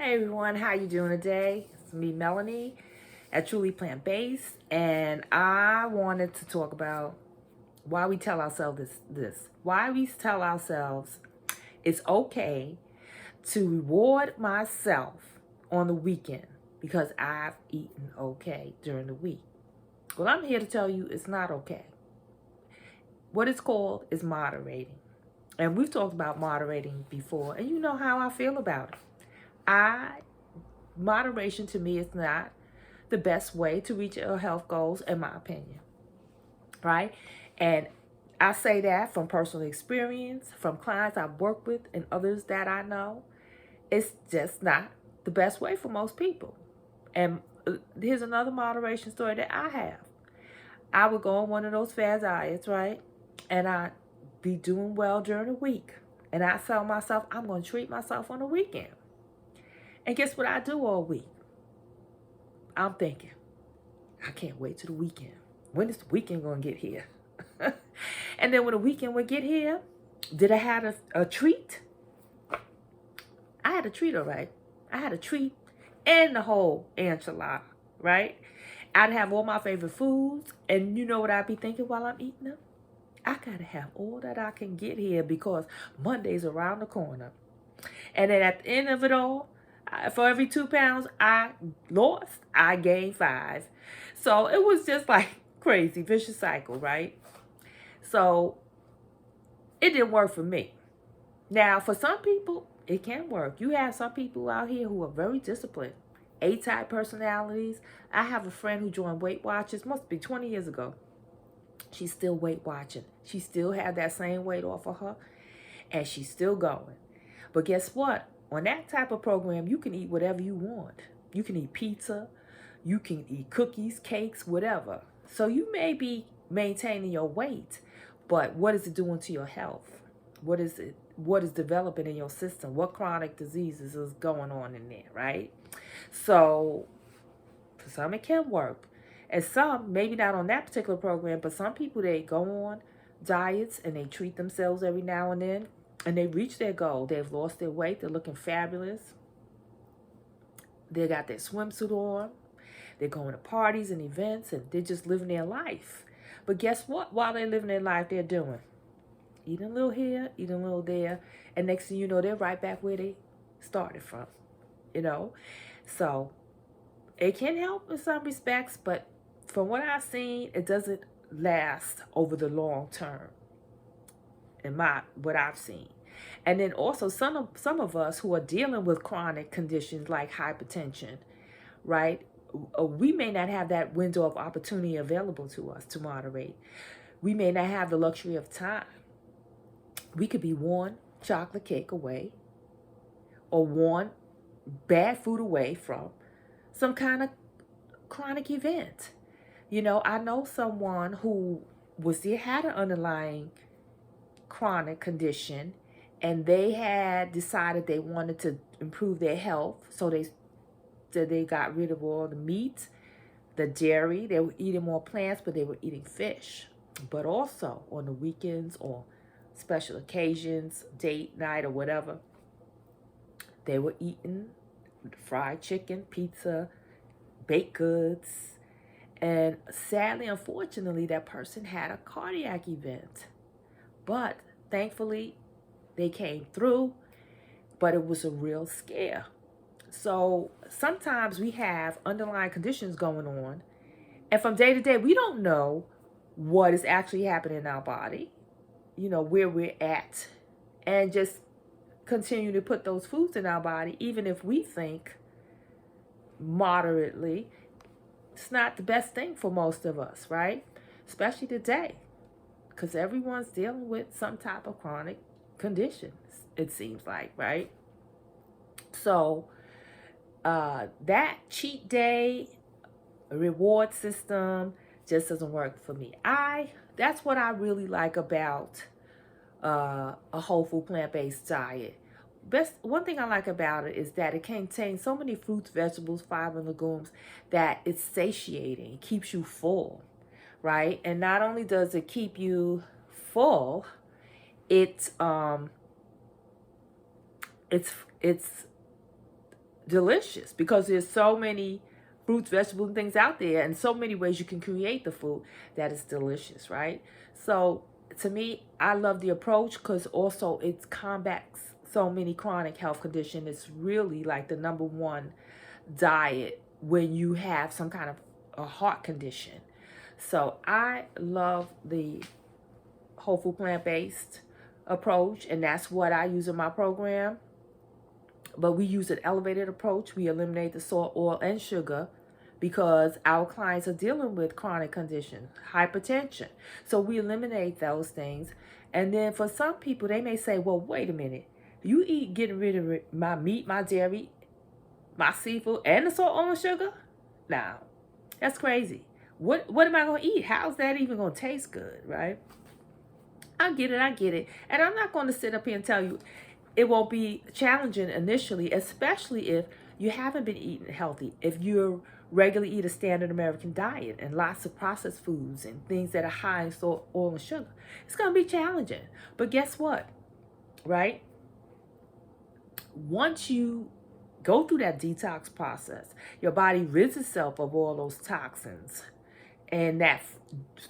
Hey everyone, how you doing today? It's me, Melanie, at Truly Plant Based, and I wanted to talk about why we tell ourselves this. Why we tell ourselves it's okay to reward myself on the weekend because I've eaten okay during the week. Well, I'm here to tell you it's not okay. What it's called is moderating. And we've talked about moderating before, and you know how I feel about it. I Moderation to me is not the best way to reach your health goals, in my opinion, right? And I say that from personal experience, from clients I've worked with, and others that I know. It's just not the best way for most people. And here's another moderation story that I have. I would go on one of those fad diets, right? And I'd be doing well during the week. And I tell myself, I'm going to treat myself on the weekend. And guess what I do all week? I'm thinking, I can't wait till the weekend. When is the weekend going to get here? And then when the weekend would get here, did I have a treat? I had a treat, all right. I had a treat and the whole enchilada, right? I'd have all my favorite foods, and you know what I'd be thinking while I'm eating them? I gotta have all that I can get here because Monday's around the corner. And then at the end of it all, for every 2 pounds I lost, I gained 5. So it was just like crazy, vicious cycle, right? So it didn't work for me. Now, for some people, it can work. You have some people out here who are very disciplined, A-type personalities. I have a friend who joined Weight Watchers, must be 20 years ago. She's still Weight Watching. She still had that same weight off of her, and she's still going. But guess what? On that type of program, you can eat whatever you want. You can eat pizza, you can eat cookies, cakes, whatever. So you may be maintaining your weight, but what is it doing to your health? What is developing in your system? What chronic diseases is going on in there, right? So for some it can work. And some, maybe not on that particular program, but some people, they go on diets and they treat themselves every now and then, and they reach their goal. They've lost their weight. They're looking fabulous. They got their swimsuit on. They're going to parties and events, and they're just living their life. But guess what? While they're living their life, they're doing eating a little here, eating a little there, and next thing you know, they're right back where they started from, you know? So it can help in some respects, but from what I've seen, it doesn't last over the long term, in what I've seen. And then also some of us who are dealing with chronic conditions like hypertension, right? We may not have that window of opportunity available to us to moderate. We may not have the luxury of time. We could be one chocolate cake away or one bad food away from some kind of chronic event. You know, I know someone who had an underlying chronic condition, and they had decided they wanted to improve their health, so they got rid of all the meat, the dairy. They were eating more plants, but they were eating fish. But also on the weekends or special occasions, date night or whatever, they were eating fried chicken, pizza, baked goods. And sadly, unfortunately, that person had a cardiac event. But thankfully, they came through, but it was a real scare. So sometimes we have underlying conditions going on, and from day to day, we don't know what is actually happening in our body, you know, where we're at, and just continue to put those foods in our body, even if we think moderately. It's not the best thing for most of us, right? Especially today, because everyone's dealing with some type of chronic conditions, it seems like, right? So that cheat day reward system just doesn't work for me. That's what I really like about a whole food plant-based diet. One thing I like about it is that it contains so many fruits, vegetables, fiber, and legumes that it's satiating. It keeps you full, right? And not only does it keep you full, it's delicious because there's so many fruits, vegetables, and things out there, and so many ways you can create the food that is delicious, right? So to me, I love the approach because also it combats so many chronic health conditions. It's really like the number one diet when you have some kind of a heart condition. So I love the whole food plant-based approach, and that's what I use in my program. But we use an elevated approach. We eliminate the salt, oil, and sugar because our clients are dealing with chronic conditions, hypertension. So we eliminate those things. And then for some people, they may say, well, wait a minute. You eat getting rid of my meat, my dairy, my seafood, and the salt, oil, and sugar? Now, that's crazy. What am I going to eat? How's that even going to taste good, right? I get it. And I'm not going to sit up here and tell you it won't be challenging initially, especially if you haven't been eating healthy. If you regularly eat a standard American diet and lots of processed foods and things that are high in salt, oil, and sugar, it's going to be challenging. But guess what, right? Once you go through that detox process, your body rids itself of all those toxins and that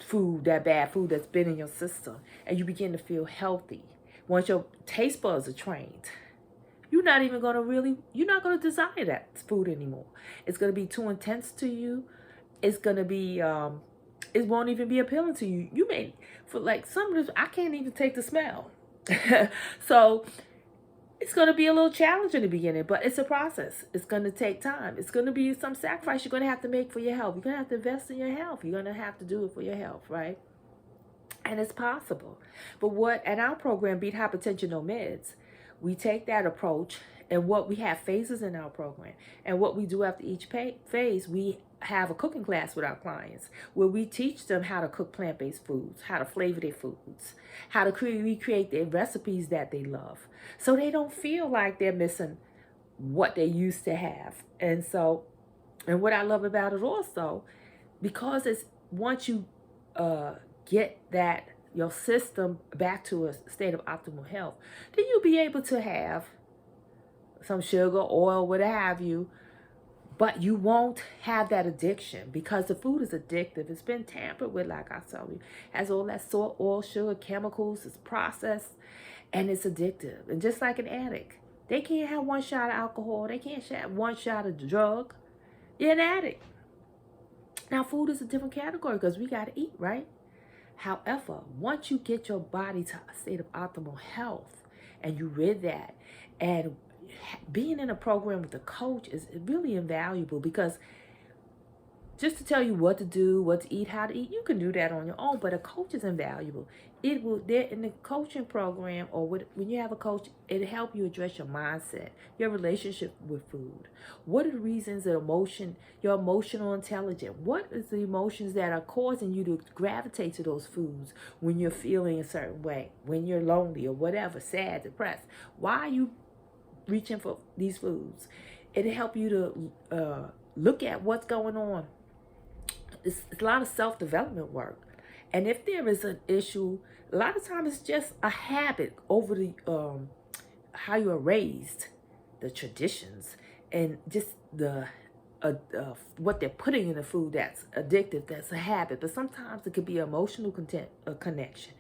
food, that bad food that's been in your system, and you begin to feel healthy. Once your taste buds are trained, you're not going to desire that food anymore. It's going to be too intense to you. It's going to be, it won't even be appealing to you. You may, for like some of this, I can't even take the smell. So it's going to be a little challenge in the beginning, but it's a process. It's going to take time. It's going to be some sacrifice you're going to have to make for your health. You're going to have to invest in your health. You're going to have to do it for your health, right? And it's possible. But what, at our program, Beat Hypertension No Meds, we take that approach, and what we have phases in our program. And what we do after each phase, we have a cooking class with our clients where we teach them how to cook plant-based foods, how to flavor their foods, how to recreate their recipes that they love, so they don't feel like they're missing what they used to have. And so, and what I love about it also, because it's once you get that your system back to a state of optimal health, then you'll be able to have some sugar, oil, what have you, but you won't have that addiction because the food is addictive. It's been tampered with, like I told you. It has all that salt, oil, sugar, chemicals. It's processed, and it's addictive. And just like an addict, they can't have one shot of alcohol. They can't have one shot of drug. You're an addict. Now, food is a different category because we got to eat, right? However, once you get your body to a state of optimal health and you rid that, and being in a program with a coach is really invaluable, because just to tell you what to do, what to eat, how to eat, you can do that on your own, but a coach is invaluable. It will, there in the coaching program, or when you have a coach, it'll help you address your mindset, your relationship with food. What are the reasons that your emotional intelligence, what is the emotions that are causing you to gravitate to those foods when you're feeling a certain way, when you're lonely or whatever, sad, depressed? Why are you reaching for these foods? It'll help you to look at what's going on. It's a lot of self-development work. And if there is an issue, a lot of times it's just a habit over the how you are raised, the traditions, and just the what they're putting in the food that's addictive, that's a habit. But sometimes it could be emotional connection.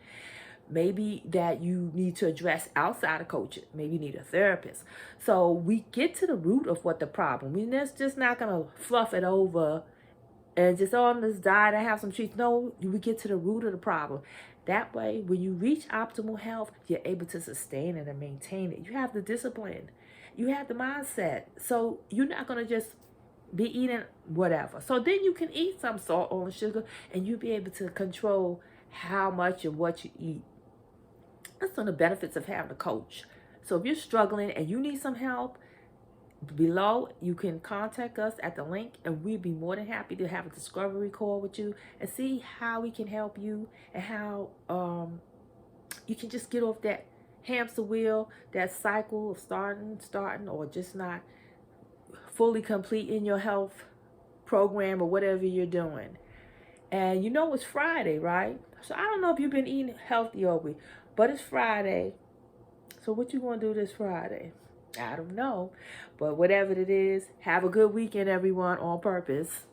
Maybe that you need to address outside of coaching. Maybe you need a therapist. So we get to the root of what the problem. We're just not going to fluff it over and just on this diet and have some treats. No, we get to the root of the problem. That way, when you reach optimal health, you're able to sustain it and maintain it. You have the discipline. You have the mindset. So you're not going to just be eating whatever. So then you can eat some salt, oil, and sugar, and you'll be able to control how much and what you eat. That's one of the benefits of having a coach. So if you're struggling and you need some help, below you can contact us at the link, and we'd be more than happy to have a discovery call with you and see how we can help you, and how you can just get off that hamster wheel, that cycle of starting or just not fully complete in your health program or whatever you're doing. And you know it's Friday, right? So I don't know if you've been eating healthy over, but it's Friday. So what you gonna do this Friday? I don't know. But whatever it is, have a good weekend, everyone, on purpose.